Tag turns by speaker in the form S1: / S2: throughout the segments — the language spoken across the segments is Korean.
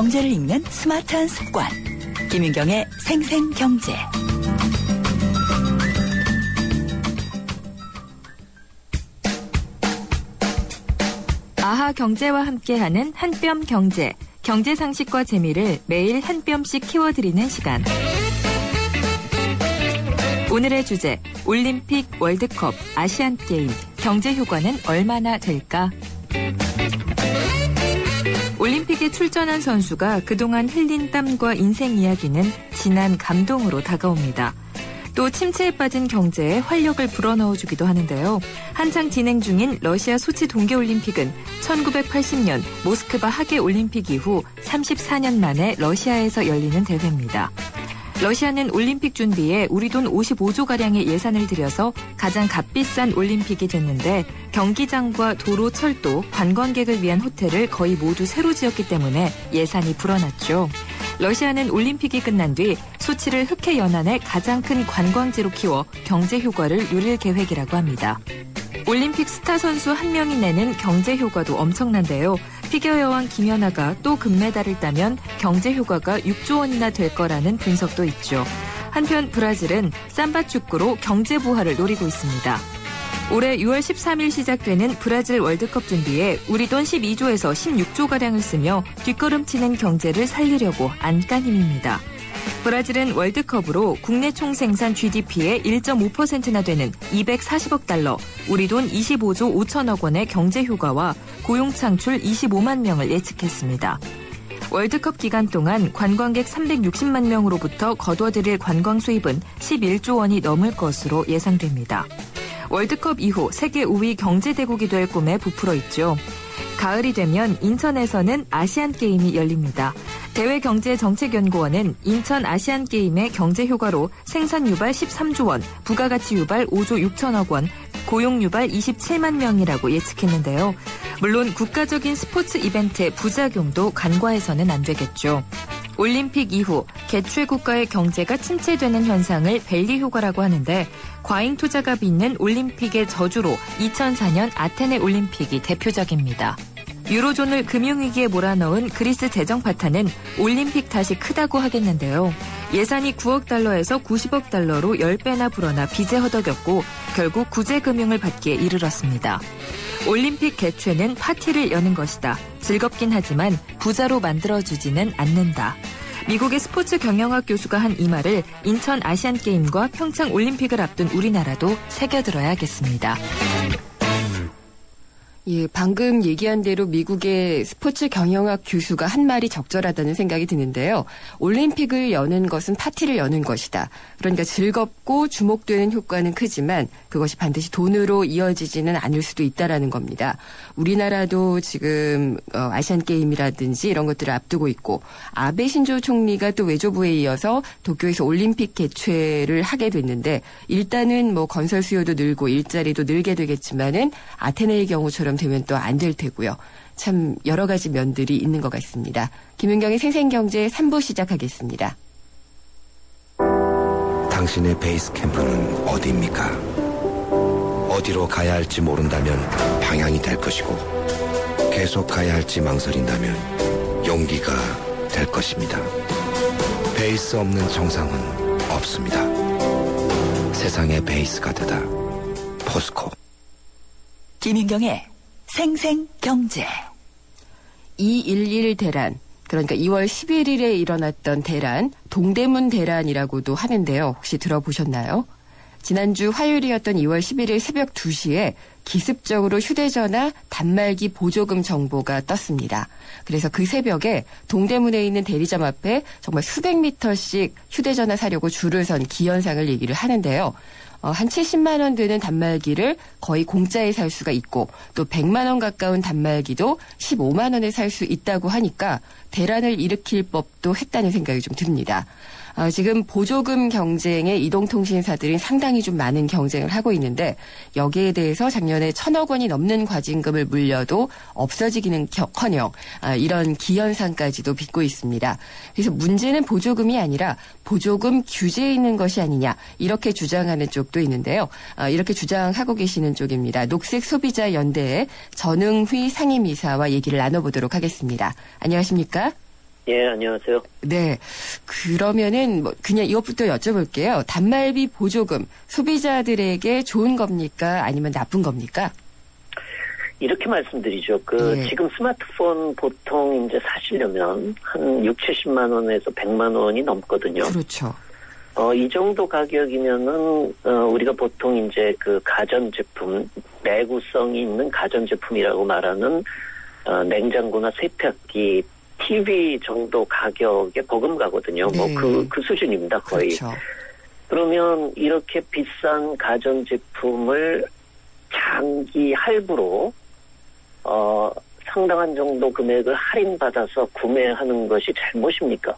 S1: 경제를 읽는 스마트한 습관. 김윤경의 생생경제.
S2: 아하 경제와 함께하는 한뼘 경제. 경제 상식과 재미를 매일 한 뼘씩 키워드리는 시간. 오늘의 주제, 올림픽, 월드컵, 아시안게임, 경제 효과는 얼마나 될까? 올림픽에 출전한 선수가 그동안 흘린 땀과 인생 이야기는 진한 감동으로 다가옵니다. 또 침체에 빠진 경제에 활력을 불어넣어주기도 하는데요. 한창 진행 중인 러시아 소치 동계올림픽은 1980년 모스크바 하계올림픽 이후 34년 만에 러시아에서 열리는 대회입니다. 러시아는 올림픽 준비에 우리 돈 55조가량의 예산을 들여서 가장 값비싼 올림픽이 됐는데 경기장과 도로, 철도, 관광객을 위한 호텔을 거의 모두 새로 지었기 때문에 예산이 불어났죠. 러시아는 올림픽이 끝난 뒤 소치를 흑해 연안의 가장 큰 관광지로 키워 경제 효과를 누릴 계획이라고 합니다. 올림픽 스타 선수 한 명이 내는 경제 효과도 엄청난데요. 피겨 여왕 김연아가 또 금메달을 따면 경제 효과가 6조 원이나 될 거라는 분석도 있죠. 한편 브라질은 삼바 축구로 경제 부활을 노리고 있습니다. 올해 6월 13일 시작되는 브라질 월드컵 준비에 우리 돈 12조에서 16조가량을 쓰며 뒷걸음치는 경제를 살리려고 안간 힘입니다. 브라질은 월드컵으로 국내 총생산 GDP의 1.5%나 되는 240억 달러, 우리 돈 25조 5천억 원의 경제 효과와 고용 창출 25만 명을 예측했습니다. 월드컵 기간 동안 관광객 360만 명으로부터 거둬들일 관광 수입은 11조 원이 넘을 것으로 예상됩니다. 월드컵 이후 세계 5위 경제대국이 될 꿈에 부풀어 있죠. 가을이 되면 인천에서는 아시안게임이 열립니다. 대외경제정책연구원은 인천 아시안게임의 경제 효과로 생산 유발 13조 원, 부가가치 유발 5조 6천억 원, 고용 유발 27만 명이라고 예측했는데요. 물론 국가적인 스포츠 이벤트의 부작용도 간과해서는 안 되겠죠. 올림픽 이후 개최 국가의 경제가 침체되는 현상을 벨리 효과라고 하는데 과잉 투자가 빚는 올림픽의 저주로 2004년 아테네 올림픽이 대표적입니다. 유로존을 금융위기에 몰아넣은 그리스 재정 파탄은 올림픽 다시 크다고 하겠는데요. 예산이 9억 달러에서 90억 달러로 10배나 불어나 빚에 허덕였고 결국 구제금융을 받기에 이르렀습니다. 올림픽 개최는 파티를 여는 것이다. 즐겁긴 하지만 부자로 만들어주지는 않는다. 미국의 스포츠 경영학 교수가 한 이 말을 인천 아시안게임과 평창 올림픽을 앞둔 우리나라도 새겨들어야겠습니다.
S3: 예, 방금 얘기한 대로 미국의 스포츠 경영학 교수가 한 말이 적절하다는 생각이 드는데요. 올림픽을 여는 것은 파티를 여는 것이다. 그러니까 즐겁고 주목되는 효과는 크지만 그것이 반드시 돈으로 이어지지는 않을 수도 있다라는 겁니다. 우리나라도 지금 아시안게임이라든지 이런 것들을 앞두고 있고 아베 신조 총리가 또 외교부에 이어서 도쿄에서 올림픽 개최를 하게 됐는데 일단은 뭐 건설 수요도 늘고 일자리도 늘게 되겠지만은 아테네의 경우처럼 되면 또 안 될 테고요. 참 여러 가지 면들이 있는 것 같습니다. 김윤경의 생생경제 3부 시작하겠습니다.
S4: 당신의 베이스 캠프는 어디입니까? 어디로 가야 할지 모른다면 방향이 될 것이고 계속 가야 할지 망설인다면 용기가 될 것입니다. 베이스 없는 정상은 없습니다. 세상의 베이스가 되다. 포스코.
S1: 김윤경의 생생경제.
S3: 2.11 대란, 그러니까 2월 11일에 일어났던 대란, 동대문 대란이라고도 하는데요. 혹시 들어보셨나요? 지난주 화요일이었던 2월 11일 새벽 2시에 기습적으로 휴대전화 단말기 보조금 정보가 떴습니다. 그래서 그 새벽에 동대문에 있는 대리점 앞에 정말 수백 미터씩 휴대전화 사려고 줄을 선 기현상을 얘기를 하는데요. 한 70만 원 되는 단말기를 거의 공짜에 살 수가 있고 또 100만 원 가까운 단말기도 15만 원에 살 수 있다고 하니까 대란을 일으킬 법도 했다는 생각이 좀 듭니다. 지금 보조금 경쟁에 이동통신사들이 상당히 좀 많은 경쟁을 하고 있는데 여기에 대해서 작년에 1,000억 원이 넘는 과징금을 물려도 없어지기는커녕 이런 기현상까지도 빚고 있습니다. 그래서 문제는 보조금이 아니라 보조금 규제에 있는 것이 아니냐 이렇게 주장하는 쪽도 있는데요. 이렇게 주장하고 계시는 쪽입니다. 녹색소비자연대의 전응휘 상임이사와 얘기를 나눠보도록 하겠습니다. 안녕하십니까?
S5: 예, 안녕하세요.
S3: 네. 그러면은 그냥 이것부터 여쭤볼게요. 단말기 보조금 소비자들에게 좋은 겁니까? 아니면 나쁜 겁니까?
S5: 이렇게 말씀드리죠.
S3: 예.
S5: 지금 스마트폰 보통 이제 사시려면 한 6, 70만 원에서 100만 원이 넘거든요.
S3: 그렇죠.
S5: 이 정도 가격이면은, 우리가 보통 이제 가전제품, 내구성이 있는 가전제품이라고 말하는, 냉장고나 세탁기, TV 정도 가격에 버금가거든요.
S3: 네.
S5: 그 수준입니다, 거의.
S3: 그렇죠.
S5: 그러면 이렇게 비싼 가전제품을 장기 할부로, 상당한 정도 금액을 할인받아서 구매하는 것이 잘못입니까?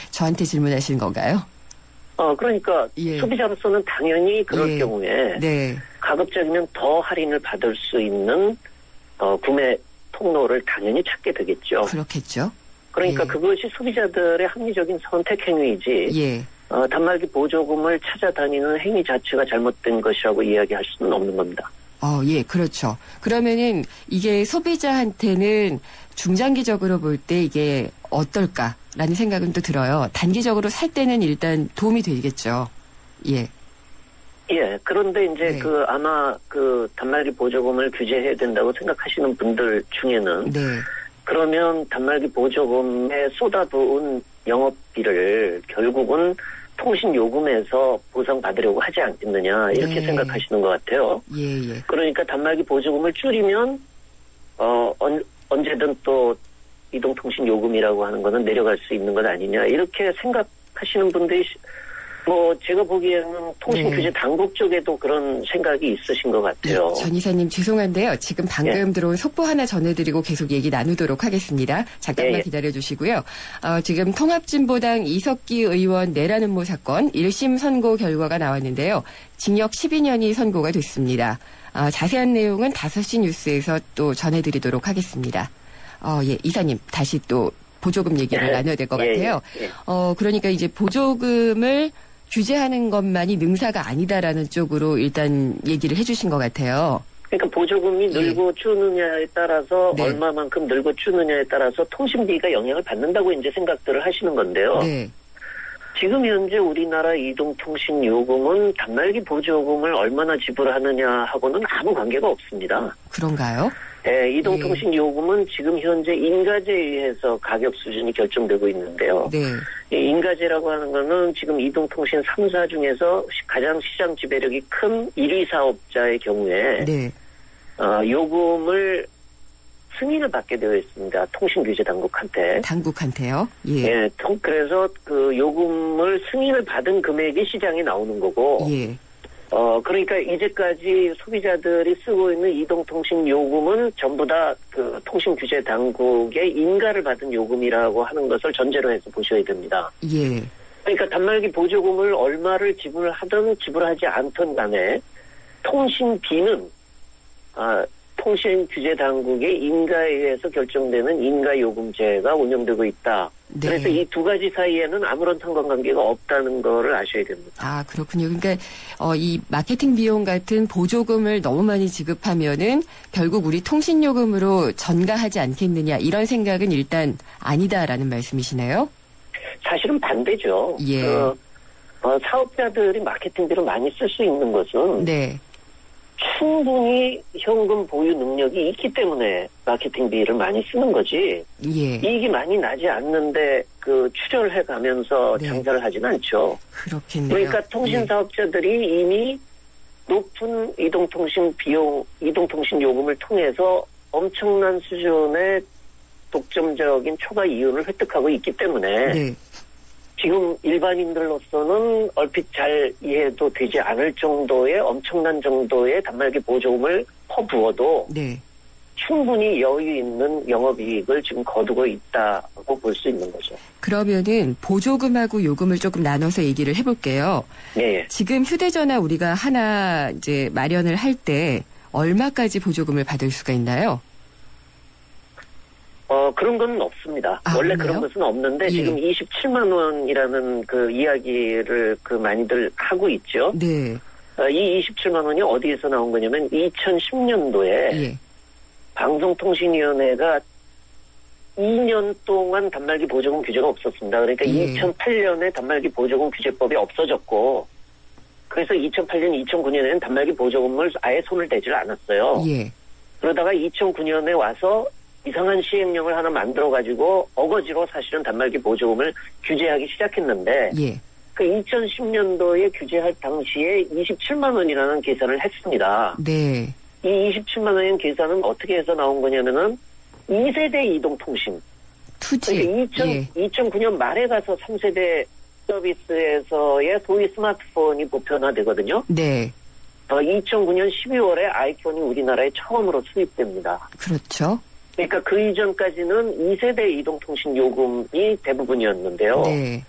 S3: 저한테 질문하신 건가요?
S5: 그러니까
S3: 예.
S5: 소비자로서는 당연히 그럴
S3: 예.
S5: 경우에
S3: 네.
S5: 가급적이면 더 할인을 받을 수 있는 구매 통로를 당연히 찾게 되겠죠.
S3: 그렇겠죠.
S5: 그러니까
S3: 예.
S5: 그것이 소비자들의 합리적인 선택 행위이지
S3: 예.
S5: 단말기 보조금을 찾아다니는 행위 자체가 잘못된 것이라고 이야기할 수는 없는 겁니다.
S3: 예, 그렇죠. 그러면은 이게 소비자한테는 중장기적으로 볼 때 이게 어떨까라는 생각은 또 들어요. 단기적으로 살 때는 일단 도움이 되겠죠. 예.
S5: 예, 그런데 이제
S3: 네.
S5: 아마 단말기 보조금을 규제해야 된다고 생각하시는 분들 중에는
S3: 네.
S5: 그러면 단말기 보조금에 쏟아부은 영업비를 결국은 통신요금에서 보상받으려고 하지 않겠느냐 이렇게
S3: 네.
S5: 생각하시는 것 같아요.
S3: 예, 예.
S5: 그러니까 단말기 보조금을 줄이면 언제든 또 이동통신요금이라고 하는 거는 내려갈 수 있는 것 아니냐 이렇게 생각하시는 분들이 제가 보기에는 통신규제
S3: 네.
S5: 당국 쪽에도 그런 생각이 있으신 것 같아요.
S3: 전 이사님 죄송한데요. 지금 방금 들어온 속보 하나 전해드리고 계속 얘기 나누도록 하겠습니다. 잠깐만
S5: 예.
S3: 기다려주시고요. 지금 통합진보당 이석기 의원 내라는 모 사건 1심 선고 결과가 나왔는데요. 징역 12년이 선고가 됐습니다. 자세한 내용은 5시 뉴스에서 또 전해드리도록 하겠습니다. 예, 이사님 다시 또 보조금 얘기를
S5: 예.
S3: 나눠야 될 것
S5: 예,
S3: 같아요.
S5: 예.
S3: 그러니까 이제 보조금을 규제하는 것만이 능사가 아니다라는 쪽으로 일단 얘기를 해주신 것 같아요.
S5: 그러니까 보조금이 늘고 주느냐에 따라서
S3: 네.
S5: 얼마만큼 늘고 주느냐에 따라서 통신비가 영향을 받는다고 이제 생각들을 하시는 건데요.
S3: 네.
S5: 지금 현재 우리나라 이동통신 요금은 단말기 보조금을 얼마나 지불하느냐 하고는 아무 관계가 없습니다.
S3: 그런가요?
S5: 네, 이동통신 요금은 지금 현재 인가제에 의해서 가격 수준이 결정되고 있는데요.
S3: 네.
S5: 이 인가제라고 하는 거는 지금 이동통신 3사 중에서 가장 시장 지배력이 큰 1위 사업자의 경우에
S3: 네.
S5: 요금을 승인을 받게 되어 있습니다. 통신규제 당국한테.
S3: 당국한테요? 예.
S5: 예, 그래서 요금을 승인을 받은 금액이 시장에 나오는 거고.
S3: 예.
S5: 그러니까 이제까지 소비자들이 쓰고 있는 이동통신 요금은 전부 다 통신규제 당국의 인가를 받은 요금이라고 하는 것을 전제로 해서 보셔야 됩니다.
S3: 예.
S5: 그러니까 단말기 보조금을 얼마를 지불하든 지불하지 않든 간에 통신비는 통신규제당국의 인가에 의해서 결정되는 인가요금제가 운영되고 있다.
S3: 네.
S5: 그래서 이 두 가지 사이에는 아무런 상관관계가 없다는 거를 아셔야 됩니다.
S3: 그렇군요. 그러니까 이 마케팅 비용 같은 보조금을 너무 많이 지급하면은 결국 우리 통신요금으로 전가하지 않겠느냐 이런 생각은 일단 아니다라는 말씀이시네요.
S5: 사실은 반대죠.
S3: 예.
S5: 사업자들이 마케팅비를 많이 쓸 수 있는 것은
S3: 네.
S5: 충분히 현금 보유 능력이 있기 때문에 마케팅비를 많이 쓰는 거지.
S3: 예.
S5: 이익이 많이 나지 않는데 출혈을 해가면서
S3: 네.
S5: 장사를 하진 않죠.
S3: 그렇겠네요.
S5: 그러니까 통신 사업자들이 이미 높은 이동통신 비용, 이동통신 요금을 통해서 엄청난 수준의 독점적인 초과 이윤을 획득하고 있기 때문에
S3: 네.
S5: 지금 일반인들로서는 얼핏 잘 이해도 되지 않을 정도의 엄청난 정도의 단말기 보조금을 퍼부어도
S3: 네.
S5: 충분히 여유 있는 영업이익을 지금 거두고 있다고 볼 수 있는 거죠.
S3: 그러면은 보조금하고 요금을 조금 나눠서 얘기를 해볼게요.
S5: 네.
S3: 지금 휴대전화 우리가 하나 이제 마련을 할 때 얼마까지 보조금을 받을 수가 있나요?
S5: 그런 건 없습니다. 원래
S3: 없나요?
S5: 그런 것은 없는데
S3: 예.
S5: 지금 27만 원이라는 이야기를 많이들 하고 있죠.
S3: 네.
S5: 이 27만 원이 어디에서 나온 거냐면 2010년도에
S3: 예.
S5: 방송통신위원회가 2년 동안 단말기 보조금 규제가 없었습니다. 그러니까
S3: 예.
S5: 2008년에 단말기 보조금 규제법이 없어졌고 그래서 2008년, 2009년에는 단말기 보조금을 아예 손을 대질 않았어요.
S3: 예.
S5: 그러다가 2009년에 와서 이상한 시행령을 하나 만들어가지고 어거지로 사실은 단말기 보조금을 규제하기 시작했는데
S3: 예.
S5: 그 2010년도에 규제할 당시에 27만 원이라는 계산을 했습니다.
S3: 네.
S5: 이 27만 원인 계산은 어떻게 해서 나온 거냐면은 2세대 이동통신.
S3: 투지.
S5: 그러니까
S3: 예.
S5: 2009년 말에 가서 3세대 서비스에서의 소위 스마트폰이 보편화되거든요.
S3: 네.
S5: 2009년 12월에 아이폰이 우리나라에 처음으로 수입됩니다.
S3: 그렇죠.
S5: 그러니까 그 이전까지는 2세대 이동통신 요금이 대부분이었는데요.
S3: 네.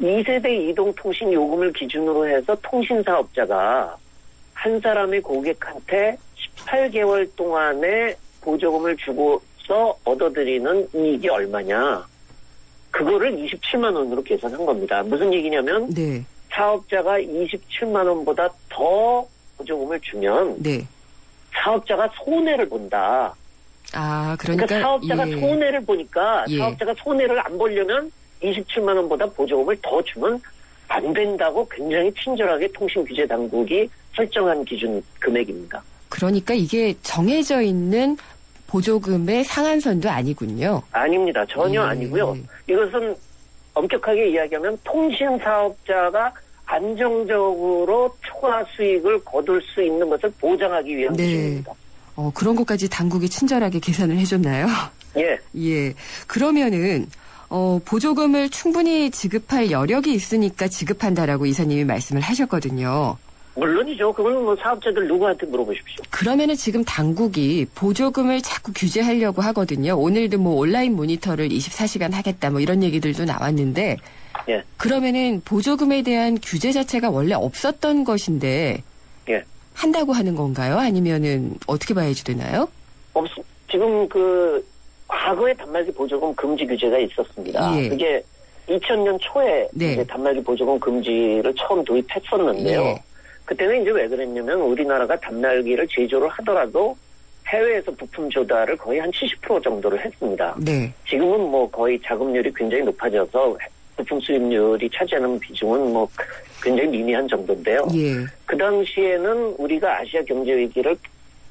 S5: 2세대 이동통신 요금을 기준으로 해서 통신사업자가 한 사람의 고객한테 18개월 동안의 보조금을 주고서 얻어들이는 이익이 얼마냐. 그거를 27만 원으로 계산한 겁니다. 무슨 얘기냐면
S3: 네.
S5: 사업자가 27만 원보다 더 보조금을 주면
S3: 네.
S5: 사업자가 손해를 본다.
S3: 아,
S5: 그러니까 사업자가
S3: 예.
S5: 손해를 보니까
S3: 예.
S5: 사업자가 손해를 안 보려면 27만 원보다 보조금을 더 주면 안 된다고 굉장히 친절하게 통신규제당국이 설정한 기준 금액입니다.
S3: 그러니까 이게 정해져 있는 보조금의 상한선도 아니군요.
S5: 아닙니다. 전혀
S3: 예.
S5: 아니고요. 이것은 엄격하게 이야기하면 통신사업자가 안정적으로 초과 수익을 거둘 수 있는 것을 보장하기 위한
S3: 네.
S5: 기준입니다.
S3: 그런 것까지 당국이 친절하게 계산을 해줬나요?
S5: 예.
S3: 예. 그러면은 보조금을 충분히 지급할 여력이 있으니까 지급한다라고 이사님이 말씀을 하셨거든요.
S5: 물론이죠. 그건 뭐 사업자들 누구한테 물어보십시오.
S3: 그러면은 지금 당국이 보조금을 자꾸 규제하려고 하거든요. 오늘도 뭐 온라인 모니터를 24시간 하겠다 뭐 이런 얘기들도 나왔는데
S5: 예.
S3: 그러면은 보조금에 대한 규제 자체가 원래 없었던 것인데
S5: 예.
S3: 한다고 하는 건가요? 아니면은 어떻게 봐야지 되나요?
S5: 지금 과거에 단말기 보조금 금지 규제가 있었습니다.
S3: 예.
S5: 그게 2000년 초에
S3: 네.
S5: 이제 단말기 보조금 금지를 처음 도입했었는데요.
S3: 예.
S5: 그때는 이제 왜 그랬냐면 우리나라가 단말기를 제조를 하더라도 해외에서 부품 조달을 거의 한 70% 정도를 했습니다.
S3: 네.
S5: 지금은 뭐 거의 자금률이 굉장히 높아져서 부품 수입률이 차지하는 비중은 뭐 굉장히 미미한 정도인데요.
S3: 예.
S5: 그 당시에는 우리가 아시아 경제 위기를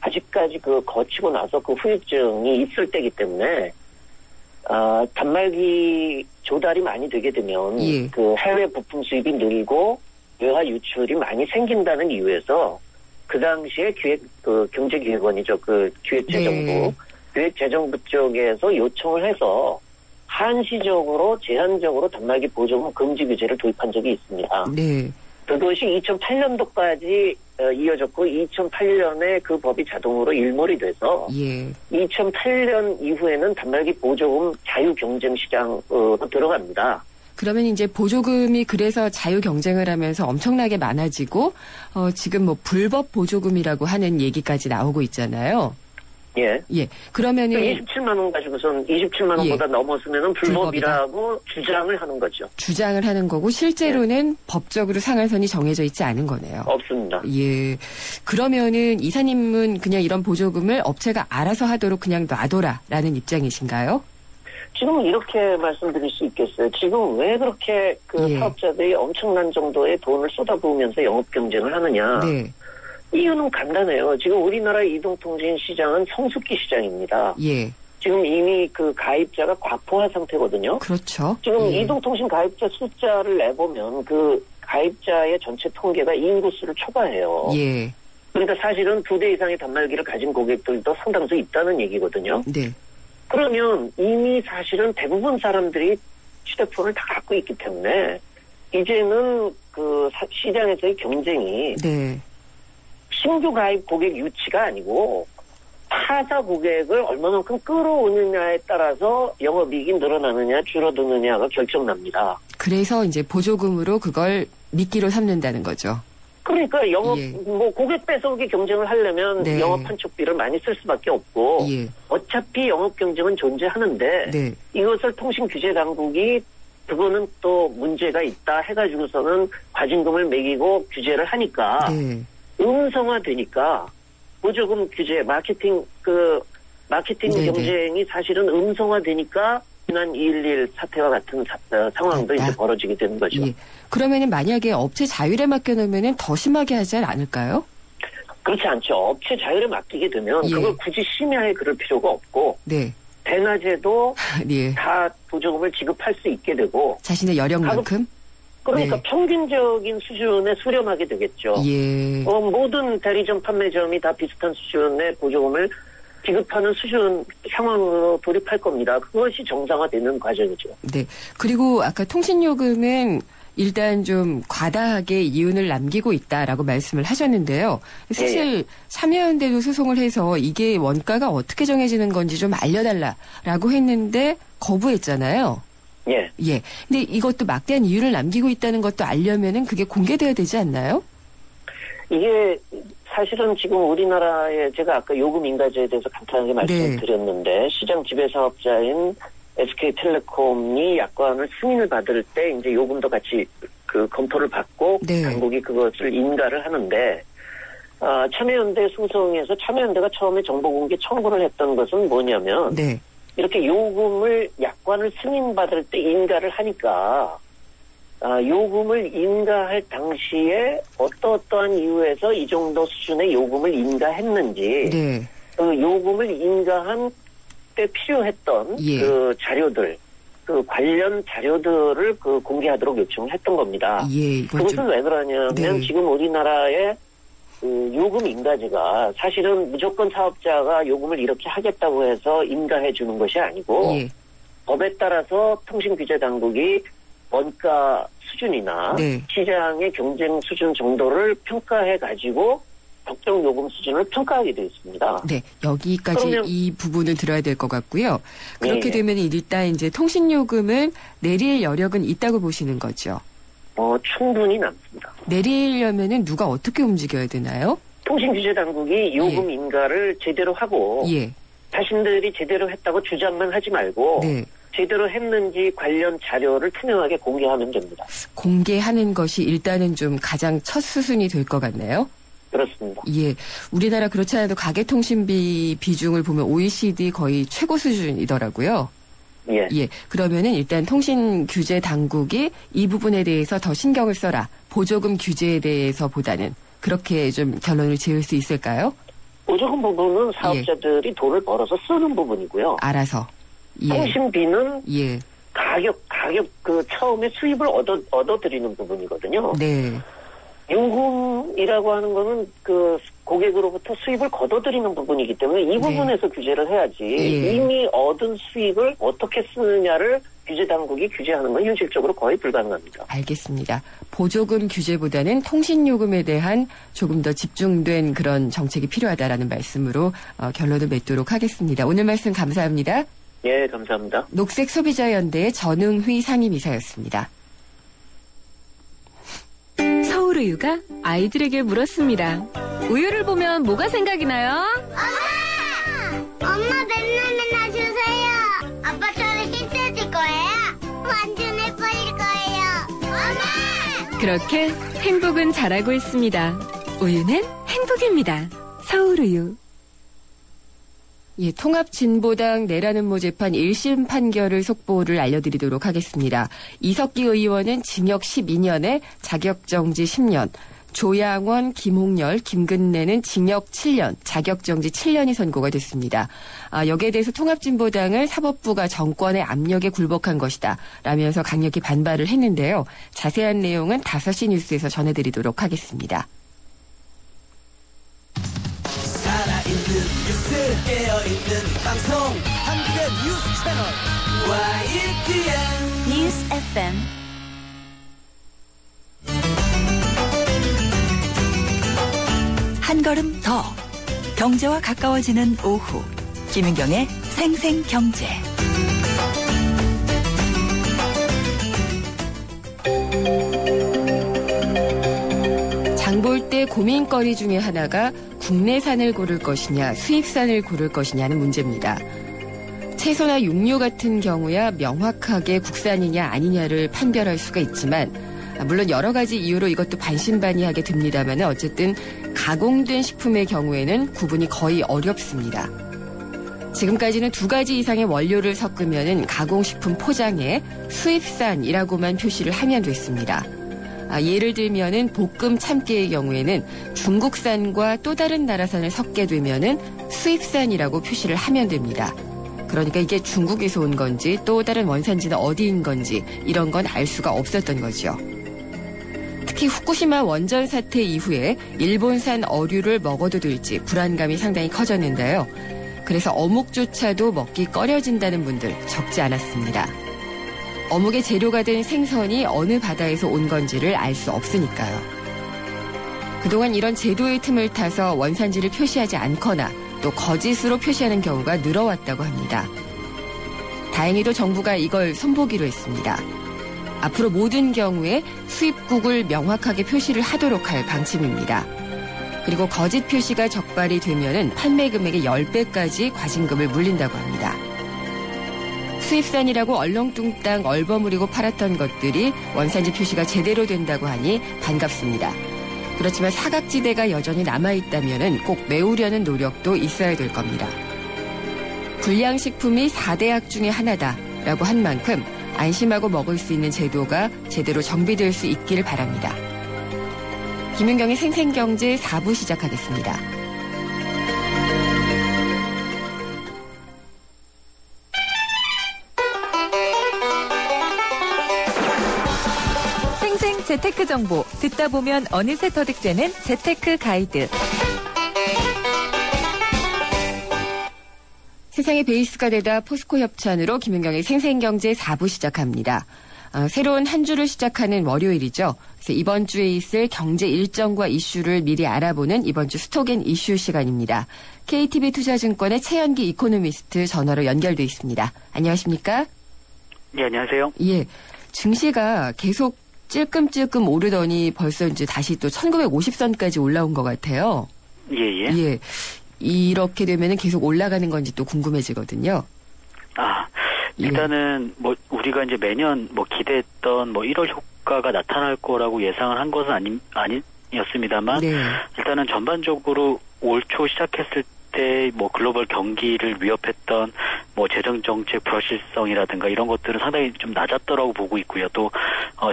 S5: 아직까지 거치고 나서 그 후유증이 있을 때이기 때문에 단말기 조달이 많이 되게 되면
S3: 예.
S5: 그 해외 부품 수입이 늘고 외화 유출이 많이 생긴다는 이유에서 그 당시에 경제기획원이죠. 기획재정부.
S3: 네.
S5: 기획재정부 쪽에서 요청을 해서 한시적으로 제한적으로 단말기 보조금 금지 규제를 도입한 적이 있습니다.
S3: 네.
S5: 그것이 2008년도까지 이어졌고 2008년에 그 법이 자동으로 일몰이 돼서
S3: 예.
S5: 2008년 이후에는 단말기 보조금 자유경쟁시장으로 들어갑니다.
S3: 그러면 이제 보조금이 그래서 자유 경쟁을 하면서 엄청나게 많아지고 지금 뭐 불법 보조금이라고 하는 얘기까지 나오고 있잖아요.
S5: 예.
S3: 예. 그러면은
S5: 27만 원 가지고선 27만 원보다 넘었으면은 불법이라고 주장을 하는 거죠.
S3: 주장을 하는 거고 실제로는 법적으로 상한선이 정해져 있지 않은 거네요.
S5: 없습니다.
S3: 예. 그러면은 이사님은 그냥 이런 보조금을 업체가 알아서 하도록 그냥 놔둬라라는 입장이신가요?
S5: 지금 이렇게 말씀드릴 수 있겠어요. 지금 왜 그렇게
S3: 예.
S5: 사업자들이 엄청난 정도의 돈을 쏟아부으면서 영업 경쟁을 하느냐.
S3: 네.
S5: 이유는 간단해요. 지금 우리나라 이동통신 시장은 성숙기 시장입니다.
S3: 예.
S5: 지금 이미 가입자가 과포화 상태거든요.
S3: 그렇죠.
S5: 지금
S3: 예.
S5: 이동통신 가입자 숫자를 내보면 그 가입자의 전체 통계가 인구수를 초과해요.
S3: 예.
S5: 그러니까 사실은 2대 이상의 단말기를 가진 고객들도 상당수 있다는 얘기거든요.
S3: 네.
S5: 그러면 이미 사실은 대부분 사람들이 휴대폰을 다 갖고 있기 때문에 이제는 시장에서의 경쟁이
S3: 네.
S5: 신규 가입 고객 유치가 아니고 타사 고객을 얼마만큼 끌어오느냐에 따라서 영업이익이 늘어나느냐 줄어드느냐가 결정납니다.
S3: 그래서 이제 보조금으로 그걸 미끼로 삼는다는 거죠.
S5: 그러니까
S3: 예.
S5: 고객 뺏어오기 경쟁을 하려면
S3: 네.
S5: 영업 판촉비를 많이 쓸 수밖에 없고
S3: 예.
S5: 어차피 영업 경쟁은 존재하는데
S3: 네.
S5: 이것을 통신규제당국이 그거는 또 문제가 있다 해가지고서는 과징금을 매기고 규제를 하니까
S3: 네.
S5: 음성화되니까 보조금 규제, 마케팅 마케팅
S3: 네네.
S5: 경쟁이 사실은 음성화되니까 지난 2.11 사태와 같은 상황도 이제 벌어지게 되는 거죠.
S3: 예. 그러면은 만약에 업체 자율에 맡겨놓으면은 더 심하게 하지 않을까요?
S5: 그렇지 않죠. 업체 자율에 맡기게 되면
S3: 예.
S5: 그걸 굳이 심야에 그럴 필요가 없고
S3: 네.
S5: 대낮에도
S3: 예.
S5: 다 보조금을 지급할 수 있게 되고
S3: 자신의 여력만큼?
S5: 그러니까
S3: 네.
S5: 평균적인 수준에 수렴하게 되겠죠.
S3: 예.
S5: 모든 대리점 판매점이 다 비슷한 수준의 보조금을 지급하는 수준 상황으로 돌입할 겁니다. 그것이 정상화되는 과정이죠.
S3: 네. 그리고 아까 통신요금은 일단 좀 과다하게 이윤을 남기고 있다라고 말씀을 하셨는데요. 사실 참여연대도 소송을 해서 이게 원가가 어떻게 정해지는 건지 좀 알려달라라고 했는데 거부했잖아요.
S5: 예.
S3: 예. 근데 이것도 막대한 이윤을 남기고 있다는 것도 알려면은 그게 공개돼야 되지 않나요?
S5: 이게 사실은 지금 우리나라에 제가 아까 요금 인가제에 대해서 간단하게 말씀드렸는데 시장 지배사업자인 SK텔레콤이 약관을 승인을 받을 때 이제 요금도 같이 그 검토를 받고
S3: 네.
S5: 당국이 그것을 인가를 하는데 참여연대 소송에서 참여연대가 처음에 정보공개 청구를 했던 것은 뭐냐면
S3: 네.
S5: 이렇게 요금을 약관을 승인받을 때 인가를 하니까 요금을 인가할 당시에 어떠한 이유에서 이 정도 수준의 요금을 인가했는지
S3: 네.
S5: 그 요금을 인가한 때 필요했던
S3: 예.
S5: 그 자료들 그 관련 자료들을 그 공개하도록 요청을 했던 겁니다.
S3: 예. 이건
S5: 그것은
S3: 좀
S5: 왜 그러냐면
S3: 네.
S5: 지금 우리나라의 그 요금 인가제가 사실은 무조건 사업자가 요금을 이렇게 하겠다고 해서 인가해 주는 것이 아니고
S3: 예.
S5: 법에 따라서 통신규제당국이 원가 수준이나
S3: 네.
S5: 시장의 경쟁 수준 정도를 평가해 가지고 적정 요금 수준을 평가하게 되어 있습니다.
S3: 네, 여기까지
S5: 그러면,
S3: 이 부분을 들어야 될 것 같고요. 그렇게
S5: 예.
S3: 되면 일단 이제 통신요금은 내릴 여력은 있다고 보시는 거죠.
S5: 충분히 남습니다.
S3: 내리려면은 누가 어떻게 움직여야 되나요?
S5: 통신규제당국이 요금 인가를 제대로 하고
S3: 예.
S5: 자신들이 제대로 했다고 주장만 하지 말고
S3: 네.
S5: 제대로 했는지 관련 자료를 투명하게 공개하면 됩니다.
S3: 공개하는 것이 일단은 좀 가장 첫 수순이 될 것 같네요.
S5: 그렇습니다.
S3: 예. 우리나라 그렇지 않아도 가계통신비 비중을 보면 OECD 거의 최고 수준이더라고요.
S5: 예.
S3: 예. 그러면은 일단 통신규제 당국이 이 부분에 대해서 더 신경을 써라. 보조금 규제에 대해서보다는 그렇게 좀 결론을 지을 수 있을까요?
S5: 보조금 부분은 사업자들이 돈을 벌어서 쓰는 부분이고요.
S3: 알아서. 예.
S5: 통신비는
S3: 예.
S5: 가격 그 처음에 수입을 얻어들이는 부분이거든요.
S3: 네.
S5: 요금이라고 하는 거는 그 고객으로부터 수입을 거둬들이는 부분이기 때문에 이 부분에서 규제를 해야지
S3: 예.
S5: 이미 얻은 수익을 어떻게 쓰느냐를 규제 당국이 규제하는 건 현실적으로 거의 불가능합니다.
S3: 알겠습니다. 보조금 규제보다는 통신요금에 대한 조금 더 집중된 그런 정책이 필요하다라는 말씀으로 결론을 맺도록 하겠습니다. 오늘 말씀 감사합니다.
S5: 예, 감사합니다.
S3: 녹색소비자연대의 전응휘 상임이사였습니다.
S6: 서울우유가 아이들에게 물었습니다. 우유를 보면 뭐가 생각이 나요?
S7: 엄마 맨날 주세요. 아빠처럼 힘내줄 거예요? 완전 예뻐질 거예요. 엄마!
S6: 그렇게 행복은 자라고 있습니다. 우유는 행복입니다. 서울우유.
S3: 예, 통합진보당 내라는 모 재판 1심 판결을 속보를 알려드리도록 하겠습니다. 이석기 의원은 징역 12년에 자격정지 10년, 조양원, 김홍열, 김근래는 징역 7년, 자격정지 7년이 선고가 됐습니다. 여기에 대해서 통합진보당은 사법부가 정권의 압력에 굴복한 것이다 라면서 강력히 반발을 했는데요. 자세한 내용은 5시 뉴스에서 전해드리도록 하겠습니다.
S8: 살아있는 뉴스 깨어있는 방송 한국의 뉴스 채널 YTN
S1: 뉴스 FM 한 걸음 더 경제와 가까워지는 오후 김윤경의 생생경제.
S3: 장 볼 때 고민거리 중에 하나가 국내산을 고를 것이냐 수입산을 고를 것이냐는 문제입니다. 채소나 육류 같은 경우야 명확하게 국산이냐 아니냐를 판별할 수가 있지만 물론 여러 가지 이유로 이것도 반신반의하게 됩니다만 어쨌든 가공된 식품의 경우에는 구분이 거의 어렵습니다. 지금까지는 2가지 이상의 원료를 섞으면은 가공식품 포장에 수입산이라고만 표시를 하면 됐습니다. 예를 들면은 볶음 참깨의 경우에는 중국산과 또 다른 나라산을 섞게 되면은 수입산이라고 표시를 하면 됩니다. 그러니까 이게 중국에서 온 건지 또 다른 원산지는 어디인 건지 이런 건 알 수가 없었던 거죠. 특히 후쿠시마 원전 사태 이후에 일본산 어류를 먹어도 될지 불안감이 상당히 커졌는데요. 그래서 어묵조차도 먹기 꺼려진다는 분들 적지 않았습니다. 어묵의 재료가 된 생선이 어느 바다에서 온 건지를 알 수 없으니까요. 그동안 이런 제도의 틈을 타서 원산지를 표시하지 않거나 또 거짓으로 표시하는 경우가 늘어왔다고 합니다. 다행히도 정부가 이걸 손보기로 했습니다. 앞으로 모든 경우에 수입국을 명확하게 표시를 하도록 할 방침입니다. 그리고 거짓 표시가 적발이 되면은 판매 금액의 10배까지 과징금을 물린다고 합니다. 수입산이라고 얼렁뚱땅 얼버무리고 팔았던 것들이 원산지 표시가 제대로 된다고 하니 반갑습니다. 그렇지만 사각지대가 여전히 남아있다면은 꼭 메우려는 노력도 있어야 될 겁니다. 불량식품이 4대악 중에 하나다라고 한 만큼 안심하고 먹을 수 있는 제도가 제대로 정비될 수 있기를 바랍니다. 김윤경의 생생경제 4부 시작하겠습니다.
S2: 생생 재테크 정보 듣다 보면 어느새 터득되는 재테크 가이드.
S3: 세상의 베이스가 되다 포스코 협찬으로 김윤경의 생생경제 4부 시작합니다. 새로운 한 주를 시작하는 월요일이죠. 그래서 이번 주에 있을 경제 일정과 이슈를 미리 알아보는 이번 주 스톡앤 이슈 시간입니다. KTB 투자증권의 최연기 이코노미스트 전화로 연결돼 있습니다. 안녕하십니까?
S9: 네, 안녕하세요.
S3: 예, 증시가 계속 찔끔찔끔 오르더니 벌써 이제 다시 또 1950선까지 올라온 것 같아요.
S9: 예.
S3: 이렇게 되면은 계속 올라가는 건지 또 궁금해지거든요.
S9: 일단은 뭐 우리가 이제 매년 뭐 기대했던 뭐 1월 효과가 나타날 거라고 예상을 한 것은 아니었습니다만
S3: 네.
S9: 일단은 전반적으로 올 초 시작했을 때 뭐 글로벌 경기를 위협했던 뭐 재정 정책 불확실성이라든가 이런 것들은 상당히 좀 낮았더라고 보고 있고요. 또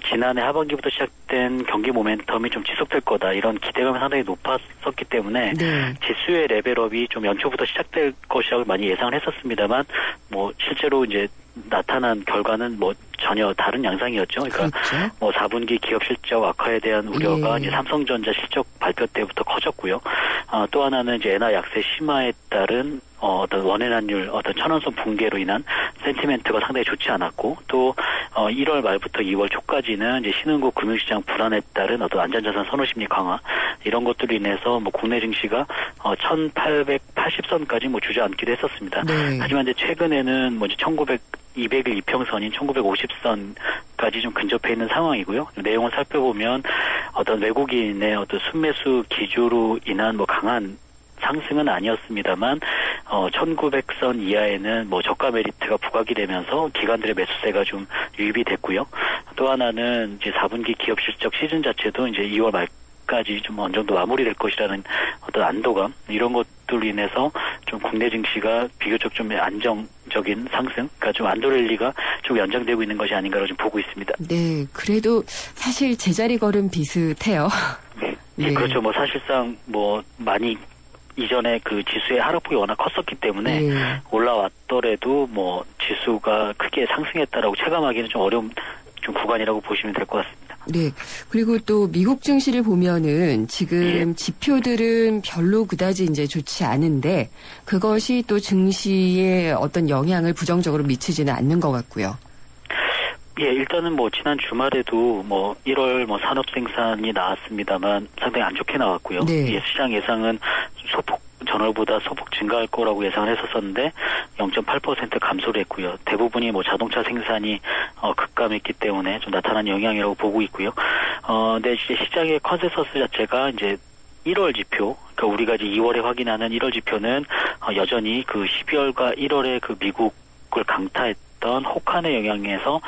S9: 지난해 하반기부터 시작된 경기 모멘텀이 좀 지속될 거다 이런 기대감이 상당히 높았었기 때문에
S3: 네. 지수의
S9: 레벨업이 좀 연초부터 시작될 것이라고 많이 예상을 했었습니다만 뭐 실제로 이제 나타난 결과는 뭐 전혀 다른 양상이었죠. 그러니까
S3: 그렇죠.
S9: 뭐 4분기 기업 실적 악화에 대한 우려가 이제 삼성전자 실적 발표 때부터 커졌고요. 또 하나는 이제 엔화 약세 심화에 따른 어떤 원외환율 어떤 천원선 붕괴로 인한 센티멘트가 상당히 좋지 않았고 또 1월 말부터 2월 초까지는 이제 신흥국 금융시장 불안에 따른 어떤 안전자산 선호 심리 강화 이런 것들로 인해서 뭐 국내 증시가 1880선까지 뭐 주저앉기도 했었습니다.
S3: 네.
S9: 하지만 이제 최근에는 뭐 이제 200일 이평선인 1950선까지 좀 근접해 있는 상황이고요. 내용을 살펴보면 어떤 외국인의 어떤 순매수 기조로 인한 뭐 강한 상승은 아니었습니다만 1900선 이하에는 뭐 저가 메리트가 부각이 되면서 기관들의 매수세가 좀 유입이 됐고요. 또 하나는 이제 4분기 기업 실적 시즌 자체도 이제 2월 말까지 좀 어느 정도 마무리될 것이라는 어떤 안도감 이런 것들로 인해서 좀 국내 증시가 비교적 좀 안정적인 상승, 그러니까 좀 안도랠리가 좀 연장되고 있는 것이 아닌가로 좀 보고 있습니다.
S3: 네, 그래도 사실 제자리 걸음 비슷해요.
S9: 네, 그렇죠. 뭐 사실상 뭐 많이 이전에 그 지수의 하락폭이 워낙 컸었기 때문에 올라왔더라도 뭐 지수가 크게 상승했다라고 체감하기는 좀 어려운 좀 구간이라고 보시면 될 것 같습니다.
S3: 네. 그리고 또 미국 증시를 보면은 지금 지표들은 별로 그다지 이제 좋지 않은데 그것이 또 증시에 어떤 영향을 부정적으로 미치지는 않는 것 같고요.
S9: 예, 일단은 뭐 지난 주말에도 뭐 1월 뭐 산업 생산이 나왔습니다만 상당히 안 좋게 나왔고요.
S3: 네.
S9: 예, 시장 예상은 전월보다 소폭 증가할 거라고 예상을 했었었는데 0.8% 감소를 했고요. 대부분이 뭐 자동차 생산이 급감했기 때문에 좀 나타난 영향이라고 보고 있고요. 근데 이제 시장의 컨센서스 자체가 이제 1월 지표, 그러니까 우리가 이제 2월에 확인하는 1월 지표는 여전히 그 12월과 1월에 그 미국을 강타했던 혹한의 영향에서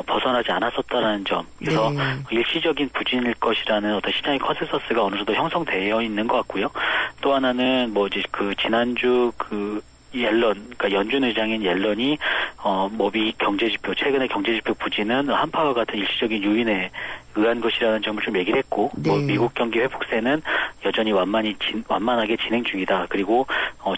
S9: 벗어나지 않았었다는 점. 그래서 일시적인 부진일 것이라는 어떤 시장의 컨센서스가 어느 정도 형성되어 있는 것 같고요. 또 하나는 뭐 이제 그 지난주 그 옐런, 그러니까 연준 의장인 옐런이 미 경제지표, 최근의 경제지표 부진은 한파와 같은 일시적인 요인에 의한 것이라는 점을 좀 얘기를 했고,
S3: 네.
S9: 미국 경기 회복세는 여전히 완만하게 진행 중이다. 그리고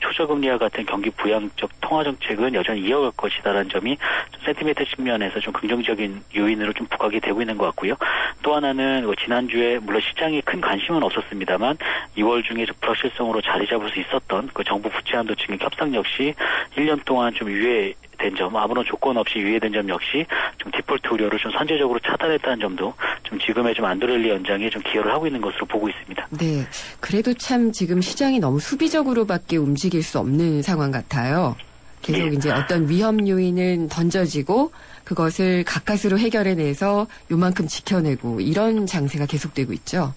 S9: 초저금리와 같은 경기 부양적 통화 정책은 여전히 이어갈 것이다라는 점이 좀 센티멘트 측면에서 좀 긍정적인 요인으로 좀 부각이 되고 있는 것 같고요. 또 하나는 지난주에 물론 시장에 큰 관심은 없었습니다만 2월 중에 좀 불확실성으로 자리 잡을 수 있었던 그 정부 부채 한도 증액 협상 역시 1년 동안 좀 유예된 점, 아무런 조건 없이 유예된 점 역시 좀 디폴트 우려를 좀 선제적으로 차단했다는 점도 좀 지금의 좀 안드렐리 연장에 좀 기여를 하고 있는 것으로 보고 있습니다.
S3: 네. 그래도 참 지금 시장이 너무 수비적으로밖에 움직일 수 없는 상황 같아요. 계속
S9: 네.
S3: 이제 어떤 위험 요인은 던져지고 그것을 가까스로 해결해내서 요만큼 지켜내고 이런 장세가 계속되고 있죠.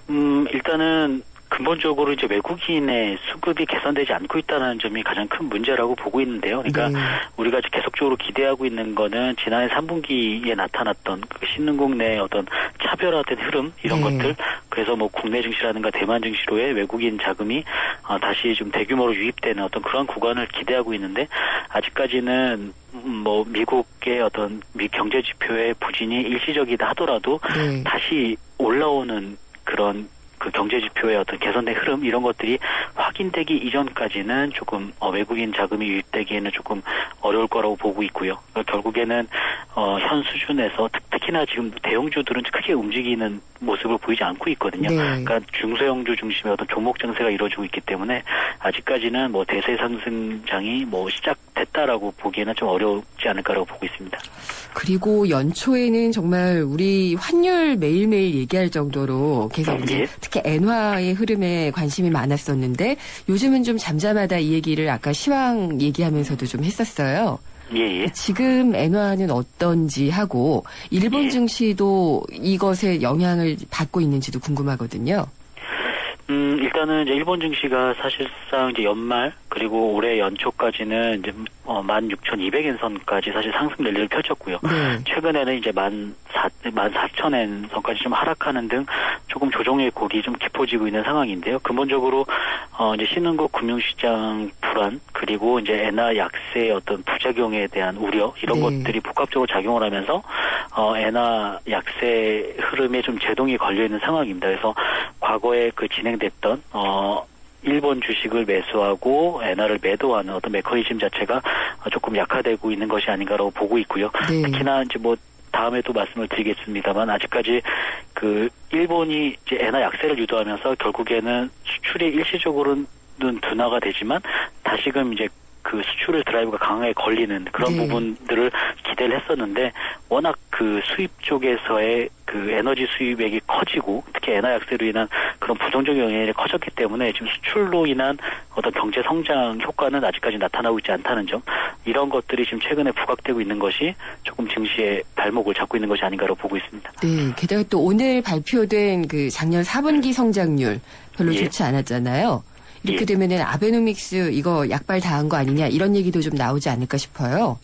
S9: 일단은 근본적으로 이제 외국인의 수급이 개선되지 않고 있다는 점이 가장 큰 문제라고 보고 있는데요. 그러니까
S3: 네.
S9: 우리가 계속적으로 기대하고 있는 거는 지난해 3분기에 나타났던 그 신흥국 내의 어떤 차별화된 흐름 이런
S3: 네.
S9: 것들. 그래서 국내 증시라든가 대만 증시로의 외국인 자금이 다시 좀 대규모로 유입되는 어떤 그런 구간을 기대하고 있는데 아직까지는 미국의 어떤 경제 지표의 부진이 일시적이다 하더라도
S3: 네.
S9: 다시 올라오는 그런 그 경제 지표의 어떤 개선된 흐름 이런 것들이 확인되기 이전까지는 조금 외국인 자금이 유입되기에는 조금 어려울 거라고 보고 있고요. 결국에는 현 수준에서 특히나 지금 대형주들은 크게 움직이는 모습을 보이지 않고 있거든요.
S3: 네.
S9: 그러니까 중소형주 중심의 어떤 종목 증세가 이루어지고 있기 때문에 아직까지는 대세 상승장이 시작됐다라고 보기에는 좀 어렵지 않을까라고 보고 있습니다.
S3: 그리고 연초에는 정말 우리 환율 매일매일 얘기할 정도로 계속 이제 특히 엔화의 흐름에 관심이 많았었는데 요즘은 좀 잠잠하다 이 얘기를 아까 시황 얘기하면서도 좀 했었어요.
S9: 예.
S3: 지금 엔화는 어떤지 하고 일본 증시도 이것에 영향을 받고 있는지도 궁금하거든요.
S9: 일단은 이제 일본 증시가 사실상 이제 연말 그리고 올해 연초까지는 이제 16,200엔 선까지 사실 상승 랠리를 펼쳤고요.
S3: 네.
S9: 최근에는 이제 14,000엔 선까지 좀 하락하는 등 조금 조정의 곡이 좀 깊어지고 있는 상황인데요. 근본적으로 이제 신흥국 금융시장 불안 그리고 이제 엔화 약세의 어떤 부작용에 대한 우려 이런 것들이 복합적으로 작용을 하면서 엔화 약세 흐름에 좀 제동이 걸려 있는 상황입니다. 그래서 과거에 진행됐던 일본 주식을 매수하고 엔화를 매도하는 어떤 메커니즘 자체가 조금 약화되고 있는 것이 아닌가라고 보고 있고요.
S3: 네.
S9: 특히나 이제 다음에도 말씀을 드리겠습니다만 아직까지 일본이 이제 엔화 약세를 유도하면서 결국에는 수출이 일시적으로는 둔화가 되지만 다시금 이제 그 수출을 드라이브가 강하게 걸리는 그런 부분들을 기대를 했었는데 워낙 그 수입 쪽에서의 그 에너지 수입액이 커지고 특히 엔화 약세로 인한 그런 부정적 영향이 커졌기 때문에 지금 수출로 인한 어떤 경제 성장 효과는 아직까지 나타나고 있지 않다는 점 이런 것들이 지금 최근에 부각되고 있는 것이 조금 증시의 발목을 잡고 있는 것이 아닌가로 보고 있습니다.
S3: 네, 게다가 또 오늘 발표된 그 작년 4분기 성장률 별로 좋지 않았잖아요. 이렇게 되면은 아베노믹스 이거 약발 당한 거 아니냐 이런 얘기도 좀 나오지 않을까 싶어요.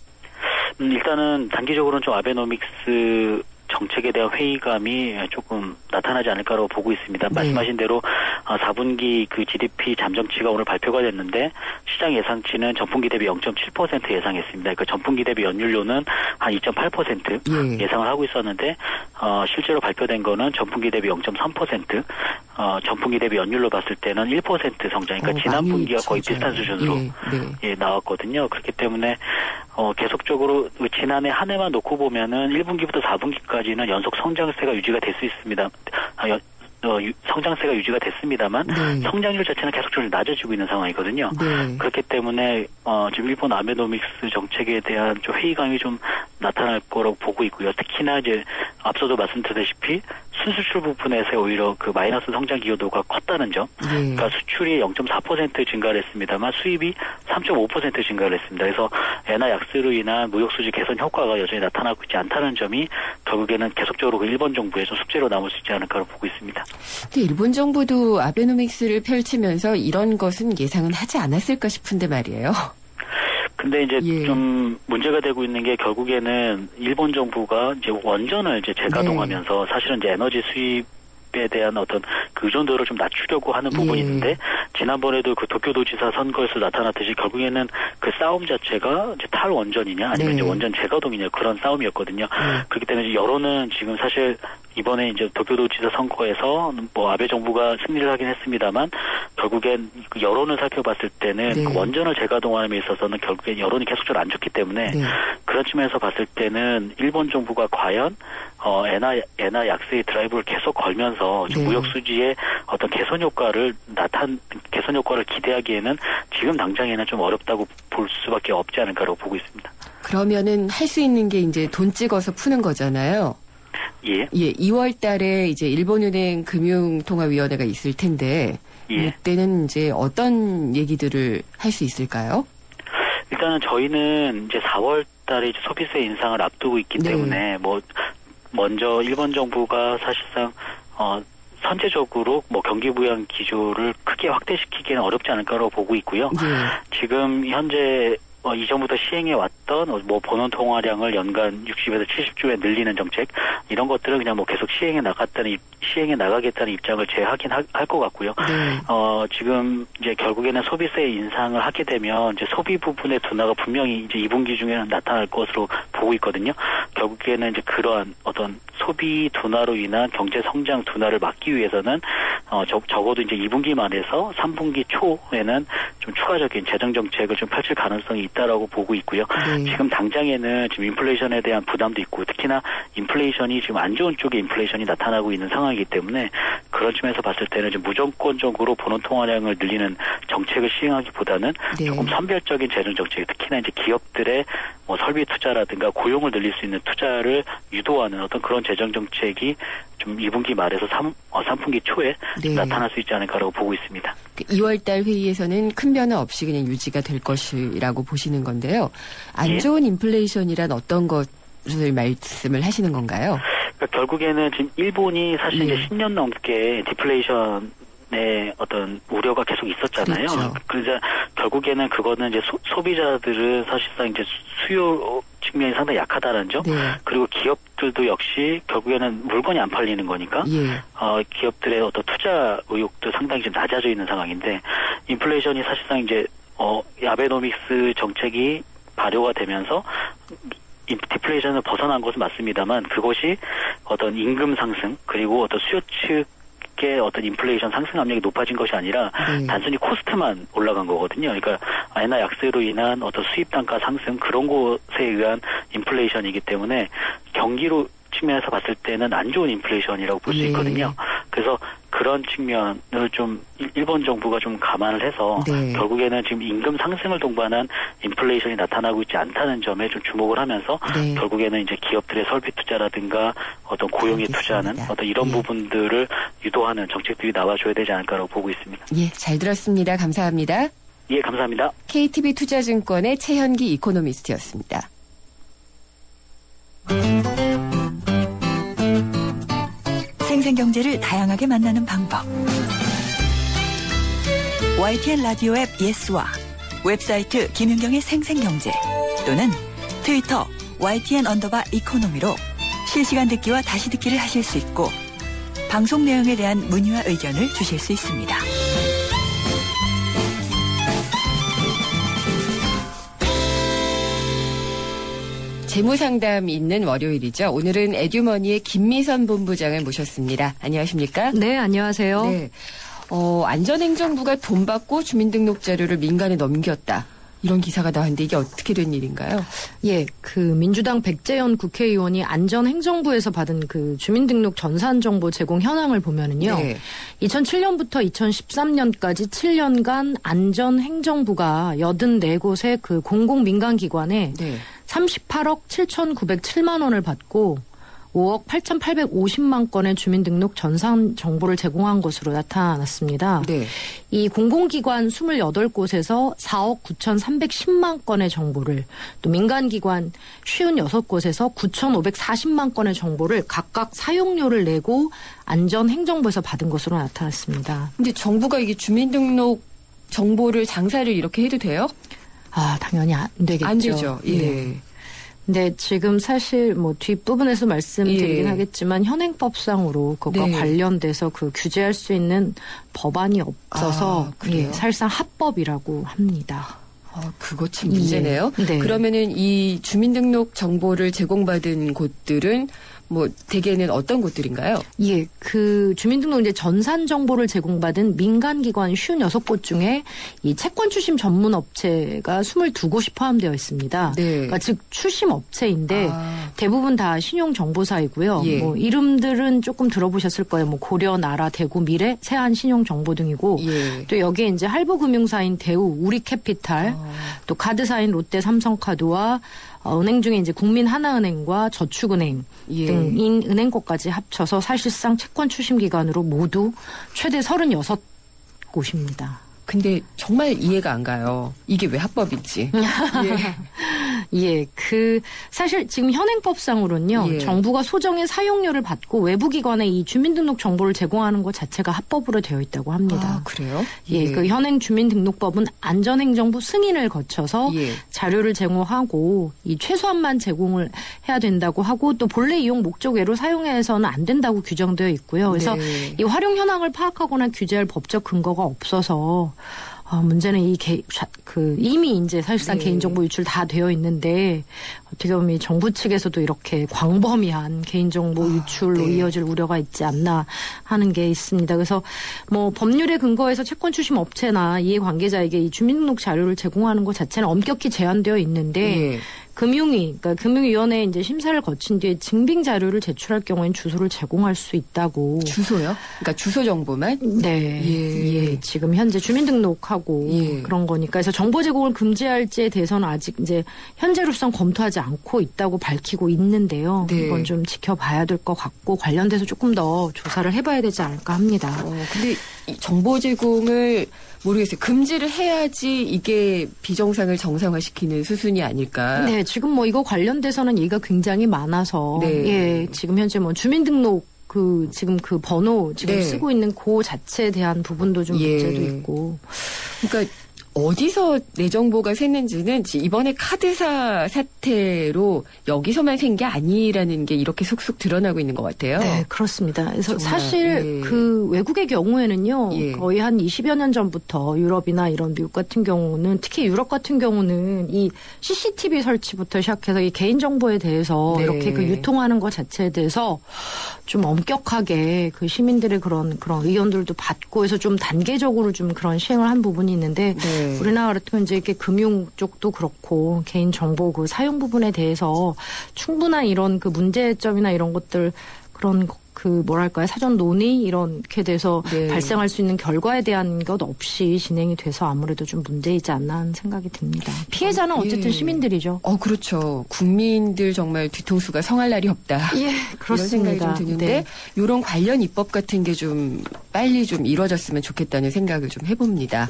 S9: 일단은 단기적으로는 좀 아베노믹스 정책에 대한 회의감이 조금 나타나지 않을까라고 보고 있습니다. 말씀하신 대로 4분기 그 GDP 잠정치가 오늘 발표가 됐는데 시장 예상치는 전분기 대비 0.7% 예상했습니다. 그러니까 전분기 대비 연율로는 한 2.8% 예상을 하고 있었는데 실제로 발표된 거는 전분기 대비 0.3%, 전분기 대비 연율로 봤을 때는 1% 성장. 그러니까 지난 분기와 거의 비슷한 수준으로 나왔거든요. 그렇기 때문에 계속적으로 지난해 한 해만 놓고 보면은 1분기부터 4분기까지는 연속 성장세가 유지가 될 수 있습니다. 성장세가 유지가 됐습니다만 성장률 자체는 계속적으로 낮아지고 있는 상황이거든요. 그렇기 때문에 지금 일본 아베노믹스 정책에 대한 좀 회의감이 좀 나타날 거라고 보고 있고요. 특히나 이제 앞서도 말씀드렸다시피 순수출 부분에서 오히려 그 마이너스 성장 기여도가 컸다는 점. 그러니까 수출이 0.4% 증가를 했습니다만 수입이 3.5% 증가를 했습니다. 그래서 엔화 약세로 인한 무역 수지 개선 효과가 여전히 나타나고 있지 않다는 점이 결국에는 계속적으로 그 일본 정부의 좀 숙제로 남을 수 있지 않을까로 보고 있습니다.
S3: 근데 일본 정부도 아베노믹스를 펼치면서 이런 것은 예상은 하지 않았을까 싶은데 말이에요.
S9: 근데 이제 좀 문제가 되고 있는 게 결국에는 일본 정부가 이제 원전을 이제 재가동하면서 사실은 이제 에너지 수입 기업에 대한 어떤 그 의존도를 좀 낮추려고 하는 부분이 있는데 지난번에도 그 도쿄도지사 선거에서 나타났듯이 결국에는 그 싸움 자체가 이제 탈원전이냐 아니면 이제 원전 재가동이냐 그런 싸움이었거든요. 그렇기 때문에 이제 여론은 지금 사실 이번에 이제 도쿄도지사 선거에서 뭐 아베 정부가 승리를 하긴 했습니다만 결국엔 그 여론을 살펴봤을 때는 그 원전을 재가동하는 데 있어서는 결국엔 여론이 계속적으로 안 좋기 때문에 그런 측면에서 봤을 때는 일본 정부가 과연 엔화 약세의 드라이브를 계속 걸면서 무역 수지의 어떤 개선 효과를 기대하기에는 지금 당장에는 좀 어렵다고 볼 수밖에 없지 않을까라고 보고 있습니다.
S3: 그러면은 할 수 있는 게 이제 돈 찍어서 푸는 거잖아요.
S9: 예.
S3: 2월 달에 이제 일본은행 금융통화위원회가 있을 텐데 이때는 이제 어떤 얘기들을 할 수 있을까요?
S9: 일단은 저희는 이제 4월 달에 이제 소비세 인상을 앞두고 있기 때문에 뭐 먼저 일본 정부가 사실상 선제적으로 뭐 경기 부양 기조를 크게 확대시키기는 어렵지 않을까라고 보고 있고요. 지금 현재 이전부터 시행해 왔던 뭐 본원 통화량을 연간 60에서 70조에 늘리는 정책 이런 것들은 그냥 뭐 계속 시행해 나가겠다는 입장을 재확인할 것 같고요. 지금 이제 결국에는 소비세 인상을 하게 되면 이제 소비 부분의 둔화가 분명히 이제 2분기 중에는 나타날 것으로 보고 있거든요. 결국에는 이제 그러한 어떤 소비 둔화로 인한 경제 성장 둔화를 막기 위해서는 적어도 이제 2분기 말에서 3분기 초에는 좀 추가적인 재정 정책을 좀 펼칠 가능성이 있다라고 보고 있고요. 지금 당장에는 지금 인플레이션에 대한 부담도 있고 특히나 인플레이션이 지금 안 좋은 쪽에 인플레이션이 나타나고 있는 상황이기 때문에 그런 측면에서 봤을 때는 좀 무조건적으로 본원 통화량을 늘리는 정책을 시행하기보다는 조금 선별적인 재정 정책, 특히나 이제 기업들의 뭐 설비 투자라든가 고용을 늘릴 수 있는 투자를 유도하는 어떤 그런 재정 정책이 좀 2분기 말에서 3분기 초에 나타날 수 있지 않을까라고 보고 있습니다.
S3: 2월달 회의에서는 큰 변화 없이 그냥 유지가 될 것이라고 보시는 건데요. 안 좋은 인플레이션이란 어떤 것을 말씀을 하시는 건가요?
S9: 그러니까 결국에는 지금 일본이 사실 이제 10년 넘게 디플레이션의 어떤 우려가 계속 있었잖아요. 그래서 결국에는 그거는 이제 소비자들은 사실상 이제 수요 측면이 상당히 약하다는 점. 그리고 기업들도 역시 결국에는 물건이 안 팔리는 거니까 기업들의 어떤 투자 의욕도 상당히 좀 낮아져 있는 상황인데 인플레이션이 사실상 이제 아베노믹스 정책이 발효가 되면서 디플레이션을 벗어난 것은 맞습니다만 그것이 어떤 임금 상승 그리고 어떤 수요 측의 어떤 인플레이션 상승 압력이 높아진 것이 아니라 단순히 코스트만 올라간 거거든요. 그러니까 엔화 약세로 인한 어떤 수입 단가 상승 그런 것에 의한 인플레이션이기 때문에 경기로 측면에서 봤을 때는 안 좋은 인플레이션이라고 볼 수 있거든요. 그래서 그런 측면을 좀 일본 정부가 좀 감안을 해서 결국에는 지금 임금 상승을 동반한 인플레이션이 나타나고 있지 않다는 점에 좀 주목을 하면서 결국에는 이제 기업들의 설비 투자라든가 어떤 고용에 투자하는 어떤 이런 부분들을 유도하는 정책들이 나와줘야 되지 않을까라고 보고 있습니다.
S3: 잘 들었습니다. 감사합니다.
S9: 감사합니다.
S3: KTB 투자증권의 최현기 이코노미스트였습니다.
S1: 생생경제를 다양하게 만나는 방법. YTN 라디오 앱 예스와 웹사이트 김윤경의 생생경제 또는 트위터 YTN_이코노미로 실시간 듣기와 다시 듣기를 하실 수 있고 방송 내용에 대한 문의와 의견을 주실 수 있습니다.
S3: 재무상담이 있는 월요일이죠. 오늘은 에듀머니의 김미선 본부장을 모셨습니다. 안녕하십니까?
S10: 네, 안녕하세요.
S3: 안전행정부가 돈 받고 주민등록 자료를 민간에 넘겼다. 이런 기사가 나왔는데 이게 어떻게 된 일인가요?
S10: 그 민주당 백재현 국회의원이 안전행정부에서 받은 그 주민등록 전산정보 제공 현황을 보면은요. 2007년부터 2013년까지 7년간 안전행정부가 84곳의 그 공공민간기관에 38억 7,907만 원을 받고 5억 8,850만 건의 주민등록 전산 정보를 제공한 것으로 나타났습니다. 이 공공기관 28곳에서 4억 9,310만 건의 정보를 또 민간기관 56곳에서 9,540만 건의 정보를 각각 사용료를 내고 안전행정부에서 받은 것으로 나타났습니다.
S3: 근데 정부가 이게 주민등록 정보를 장사를 이렇게 해도 돼요?
S10: 당연히 안 되겠죠.
S3: 안 되죠.
S10: 네, 지금 사실 뭐 뒷부분에서 말씀드리긴 하겠지만 현행법상으로 그것과 관련돼서 그 규제할 수 있는 법안이 없어서 사실상 합법이라고 합니다.
S3: 그거 참 문제네요.
S10: 네.
S3: 그러면은 이 주민등록 정보를 제공받은 곳들은 뭐 대개는 어떤 곳들인가요?
S10: 예, 그 주민등록 이제 전산 정보를 제공받은 민간기관 56곳 중에 이 채권 추심 전문 업체가 22곳이 포함되어 있습니다.
S3: 네.
S10: 그러니까 즉 추심 업체인데 대부분 다 신용 정보사이고요.
S3: 예.
S10: 뭐 이름들은 조금 들어보셨을 거예요. 뭐 고려, 나라, 대구, 미래, 세안 신용 정보 등이고 또 여기에 이제 할부금융사인 대우, 우리캐피탈, 또 카드사인 롯데, 삼성카드와 은행 중에 이제 국민하나은행과 저축은행 등인 은행권까지 합쳐서 사실상 채권 추심 기관으로 모두 최대 36곳입니다.
S3: 근데 정말 이해가 안 가요. 이게 왜 합법인지.
S10: 예, 그 사실 지금 현행법상으로는요. 정부가 소정의 사용료를 받고 외부기관에 이 주민등록 정보를 제공하는 것 자체가 합법으로 되어 있다고 합니다.
S3: 그래요?
S10: 예, 그 현행 주민등록법은 안전행정부 승인을 거쳐서 자료를 제공하고 이 최소한만 제공을 해야 된다고 하고 또 본래 이용 목적 외로 사용해서는 안 된다고 규정되어 있고요. 그래서 이 활용 현황을 파악하거나 규제할 법적 근거가 없어서 문제는 이미 이제 사실상 개인정보 유출 다 되어 있는데 어떻게 보면 정부 측에서도 이렇게 광범위한 개인정보 유출로 이어질 우려가 있지 않나 하는 게 있습니다. 그래서 뭐 법률에 근거해서 채권 추심 업체나 이해관계자에게 이 주민등록 자료를 제공하는 것 자체는 엄격히 제한되어 있는데 그러니까 금융위원회에 이제 심사를 거친 뒤에 증빙 자료를 제출할 경우엔 주소를 제공할 수 있다고.
S3: 주소요? 그러니까 주소 정보만?
S10: 네. 지금 현재 주민등록하고 그런 거니까. 그래서 정보 제공을 금지할지에 대해서는 아직 이제 현재로선 검토하지 않고 있다고 밝히고 있는데요. 이건 좀 지켜봐야 될 것 같고 관련돼서 조금 더 조사를 해봐야 되지 않을까 합니다.
S3: 근데 이 정보 제공을 모르겠어요. 금지를 해야지 이게 비정상을 정상화시키는 수순이 아닐까.
S10: 네, 지금 뭐 이거 관련돼서는 얘기가 굉장히 많아서 지금 현재 뭐 주민등록 지금 그 번호 지금 쓰고 있는 그 자체에 대한 부분도 좀 문제도 있고.
S3: 그러니까 어디서 내 정보가 샜는지는 이번에 카드사 사태로 여기서만 샌 게 아니라는 게 이렇게 속속 드러나고 있는 것 같아요.
S10: 네, 그렇습니다. 그래서 정말, 사실 그 외국의 경우에는요. 거의 한 20여 년 전부터 유럽이나 이런 미국 같은 경우는 특히 유럽 같은 경우는 이 CCTV 설치부터 시작해서 이 개인정보에 대해서 이렇게 그 유통하는 것 자체에 대해서 좀 엄격하게 그 시민들의 그런 의견들도 받고 해서 좀 단계적으로 좀 그런 시행을 한 부분이 있는데 우리나라 같은 경우 이제 이렇게 금융 쪽도 그렇고 개인 정보 그 사용 부분에 대해서 충분한 이런 그 문제점이나 이런 것들 그런 그 뭐랄까요 사전 논의 이렇게 돼서 발생할 수 있는 결과에 대한 것 없이 진행이 돼서 아무래도 좀 문제이지 않나 하는 생각이 듭니다. 피해자는 어쨌든 시민들이죠.
S3: 그렇죠. 국민들 정말 뒤통수가 성할 날이 없다.
S10: 그렇습니다.
S3: 이런 생각이 좀 드는데 이런 관련 입법 같은 게 좀 빨리 좀 이루어졌으면 좋겠다는 생각을 좀 해봅니다.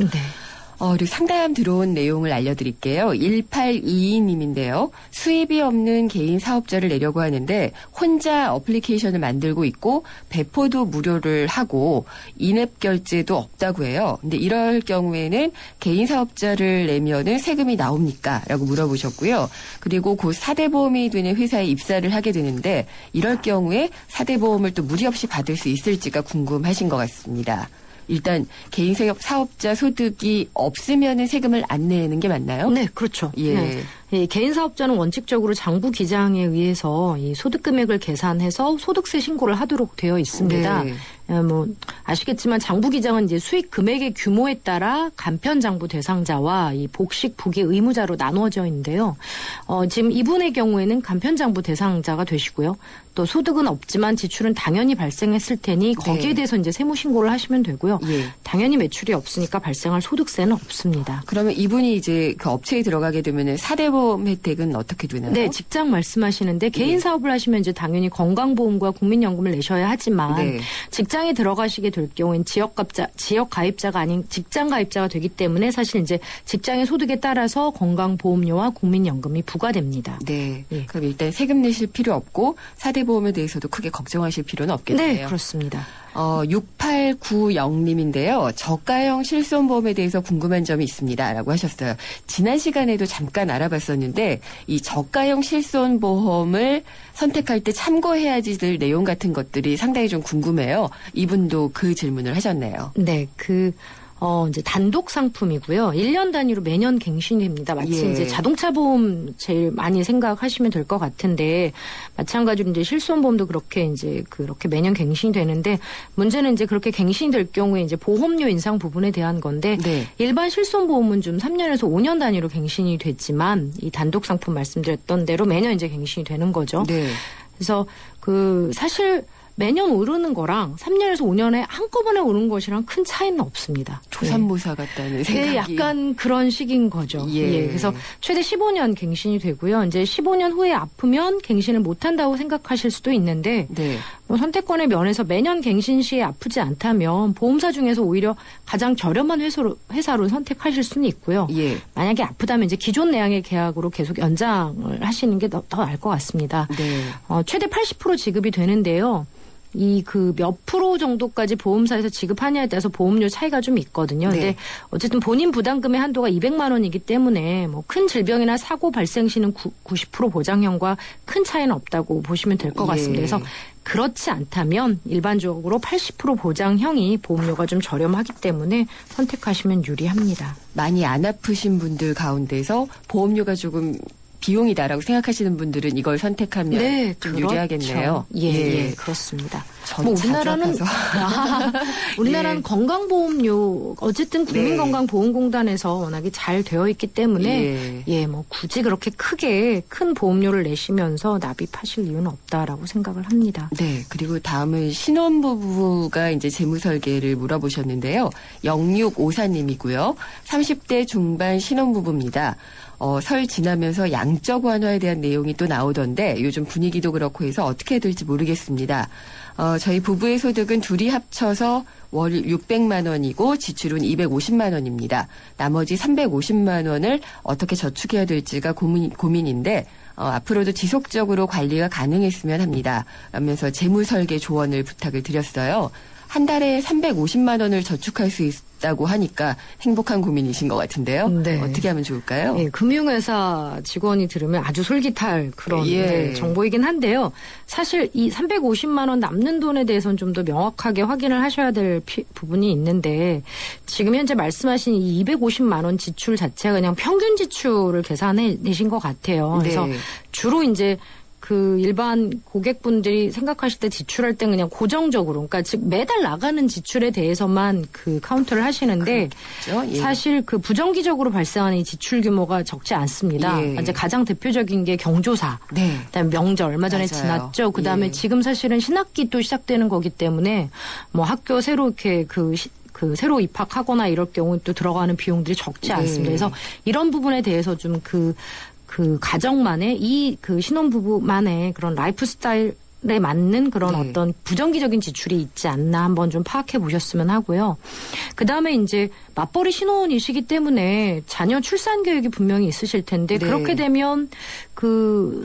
S3: 그리고 상담 들어온 내용을 알려드릴게요. 1822님인데요. 수입이 없는 개인 사업자를 내려고 하는데 혼자 어플리케이션을 만들고 있고 배포도 무료를 하고 인앱 결제도 없다고 해요. 근데 이럴 경우에는 개인 사업자를 내면은 세금이 나옵니까? 라고 물어보셨고요. 그리고 곧 4대 보험이 되는 회사에 입사를 하게 되는데 이럴 경우에 4대 보험을 또 무리 없이 받을 수 있을지가 궁금하신 것 같습니다. 일단 개인 사업자 소득이 없으면 세금을 안 내는 게 맞나요?
S10: 네, 그렇죠. 개인 사업자는 원칙적으로 장부 기장에 의해서 이 소득 금액을 계산해서 소득세 신고를 하도록 되어 있습니다. 뭐 아시겠지만 장부 기장은 이제 수익 금액의 규모에 따라 간편 장부 대상자와 이 복식 부기 의무자로 나누어져 있는데요. 지금 이분의 경우에는 간편 장부 대상자가 되시고요. 또 소득은 없지만 지출은 당연히 발생했을 테니 거기에 대해서 이제 세무 신고를 하시면 되고요. 당연히 매출이 없으니까 발생할 소득세는 없습니다.
S3: 그러면 이분이 이제 그 업체에 들어가게 되면은 4대 보험 혜택은 어떻게 되나요?
S10: 네, 직장 말씀하시는데 개인 사업을 하시면 이제 당연히 건강보험과 국민연금을 내셔야 하지만 직장에 들어가시게 될 경우엔 지역 가입자가 아닌 직장 가입자가 되기 때문에 사실 이제 직장의 소득에 따라서 건강보험료와 국민연금이 부과됩니다.
S3: 그럼 일단 세금 내실 필요 없고 4대 보험에 대해서도 크게 걱정하실 필요는 없겠네요.
S10: 네, 그렇습니다.
S3: 6890님인데요. 저가형 실손보험에 대해서 궁금한 점이 있습니다. 라고 하셨어요. 지난 시간에도 잠깐 알아봤었는데 이 저가형 실손보험을 선택할 때 참고해야지 될 내용 같은 것들이 상당히 좀 궁금해요. 이분도 그 질문을 하셨네요.
S10: 네, 이제 단독 상품이고요. 1년 단위로 매년 갱신이 됩니다. 마치 이제 자동차 보험 제일 많이 생각하시면 될 것 같은데, 마찬가지로 이제 실손보험도 그렇게 매년 갱신이 되는데, 문제는 이제 그렇게 갱신이 될 경우에 이제 보험료 인상 부분에 대한 건데, 일반 실손보험은 좀 3년에서 5년 단위로 갱신이 됐지만, 이 단독 상품 말씀드렸던 대로 매년 이제 갱신이 되는 거죠. 네. 그래서 사실 매년 오르는 거랑 3년에서 5년에 한꺼번에 오르는 것이랑 큰 차이는 없습니다.
S3: 조삼모사 같다는 생각이.
S10: 네, 약간 그런 식인 거죠. 예. 그래서 최대 15년 갱신이 되고요. 이제 15년 후에 아프면 갱신을 못 한다고 생각하실 수도 있는데 선택권의 면에서 매년 갱신 시에 아프지 않다면 보험사 중에서 오히려 가장 저렴한 회사로 선택하실 수는 있고요. 만약에 아프다면 이제 기존 내양의 계약으로 계속 연장을 하시는 게 더 나을 것 같습니다. 최대 80% 지급이 되는데요. 몇 프로 정도까지 보험사에서 지급하냐에 따라서 보험료 차이가 좀 있거든요. 근데 어쨌든 본인 부담금의 한도가 200만 원이기 때문에 큰 질병이나 사고 발생 시는 90% 보장형과 큰 차이는 없다고 보시면 될 것 같습니다. 그래서 그렇지 않다면 일반적으로 80% 보장형이 보험료가 좀 저렴하기 때문에 선택하시면 유리합니다.
S3: 많이 안 아프신 분들 가운데서 보험료가 조금 비용이다라고 생각하시는 분들은 이걸 선택하면 좀 유리하겠네요.
S10: 예, 그렇습니다.
S3: 우리나라는
S10: 건강보험료 어쨌든 국민건강보험공단에서 워낙에 잘 되어 있기 때문에 굳이 그렇게 크게 큰 보험료를 내시면서 납입하실 이유는 없다라고 생각을 합니다.
S3: 네, 그리고 다음은 신혼부부가 이제 재무설계를 물어보셨는데요. 0654님이고요. 30대 중반 신혼부부입니다. 설 지나면서 양적 완화에 대한 내용이 또 나오던데 요즘 분위기도 그렇고 해서 어떻게 해야 될지 모르겠습니다. 저희 부부의 소득은 둘이 합쳐서 월 600만 원이고 지출은 250만 원입니다. 나머지 350만 원을 어떻게 저축해야 될지가 고민인데 앞으로도 지속적으로 관리가 가능했으면 합니다. 라면서 재무설계 조언을 부탁을 드렸어요. 한 달에 350만 원을 저축할 수 있다고 하니까 행복한 고민이신 것 같은데요. 어떻게 하면 좋을까요?
S10: 금융회사 직원이 들으면 아주 솔깃할 그런 정보이긴 한데요. 사실 이 350만 원 남는 돈에 대해서는 좀 더 명확하게 확인을 하셔야 될 부분이 있는데 지금 현재 말씀하신 이 250만 원 지출 자체가 그냥 평균 지출을 계산해 내신 것 같아요. 그래서 주로 이제 일반 고객분들이 생각하실 때 지출할 땐 그냥 고정적으로, 그러니까 즉 매달 나가는 지출에 대해서만 카운트를 하시는데 사실 부정기적으로 발생하는 이 지출 규모가 적지 않습니다. 이제 가장 대표적인 게 경조사, 그다음에 명절 얼마 전에 지났죠. 그다음에 지금 사실은 신학기 또 시작되는 거기 때문에 학교 새로 이렇게 새로 입학하거나 이럴 경우 또 들어가는 비용들이 적지 않습니다. 그래서 이런 부분에 대해서 좀 가정만의 신혼부부만의 그런 라이프 스타일에 맞는 그런 어떤 부정기적인 지출이 있지 않나 한번 좀 파악해 보셨으면 하고요. 그 다음에 이제 맞벌이 신혼이시기 때문에 자녀 출산 계획이 분명히 있으실 텐데 그렇게 되면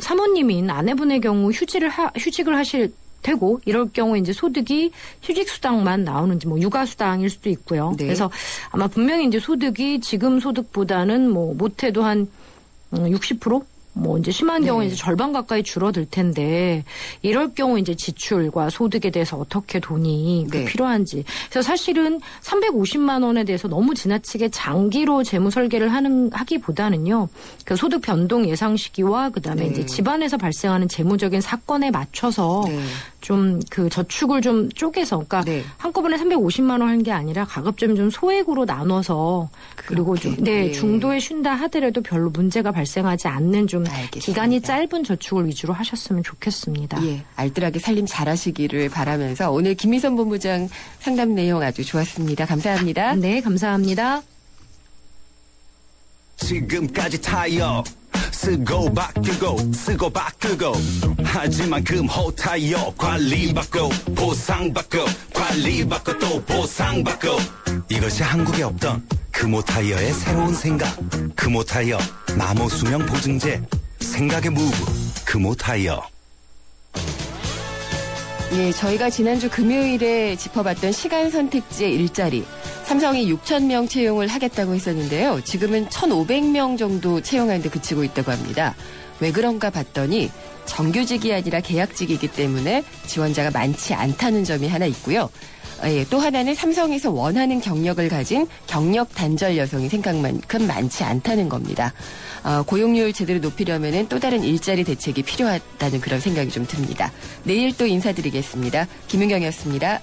S10: 사모님인 아내분의 경우 휴직을 하실 되고 이럴 경우에 이제 소득이 휴직수당만 나오는지 육아수당일 수도 있고요. 그래서 아마 분명히 이제 소득이 지금 소득보다는 못해도 한 60%? 이제 심한 경우에 이제 절반 가까이 줄어들 텐데, 이럴 경우 이제 지출과 소득에 대해서 어떻게 돈이 필요한지. 그래서 사실은 350만 원에 대해서 너무 지나치게 장기로 재무 설계를 하기보다는요, 소득 변동 예상 시기와 그 다음에 이제 집안에서 발생하는 재무적인 사건에 맞춰서 좀 저축을 좀 쪼개서, 그러니까 한꺼번에 350만 원 하는 게 아니라 가급적 좀 소액으로 나눠서 그리고 좀 중도에 쉰다 하더라도 별로 문제가 발생하지 않는 좀 기간이 짧은 저축을 위주로 하셨으면 좋겠습니다.
S3: 알뜰하게 살림 잘하시기를 바라면서 오늘 김미선 본부장 상담 내용 아주 좋았습니다. 감사합니다.
S10: 네, 감사합니다.
S8: 지금까지 타이어 쓰고 바꾸고 쓰고 바꾸고 하지만 금호 타이어 관리받고 보상받고 관리받고 또 보상받고 이것이 한국에 없던 금호 타이어의 새로운 생각. 금호 타이어 마모 수명 보증제 생각의 무브 금호 타이어.
S3: 예, 저희가 지난주 금요일에 짚어봤던 시간 선택제 일자리. 삼성이 6,000명 채용을 하겠다고 했었는데요. 지금은 1,500명 정도 채용하는 데 그치고 있다고 합니다. 왜 그런가 봤더니 정규직이 아니라 계약직이기 때문에 지원자가 많지 않다는 점이 하나 있고요. 예, 또 하나는 삼성에서 원하는 경력을 가진 경력 단절 여성이 생각만큼 많지 않다는 겁니다. 고용률 제대로 높이려면 또 다른 일자리 대책이 필요하다는 그런 생각이 좀 듭니다. 내일 또 인사드리겠습니다. 김은경이었습니다.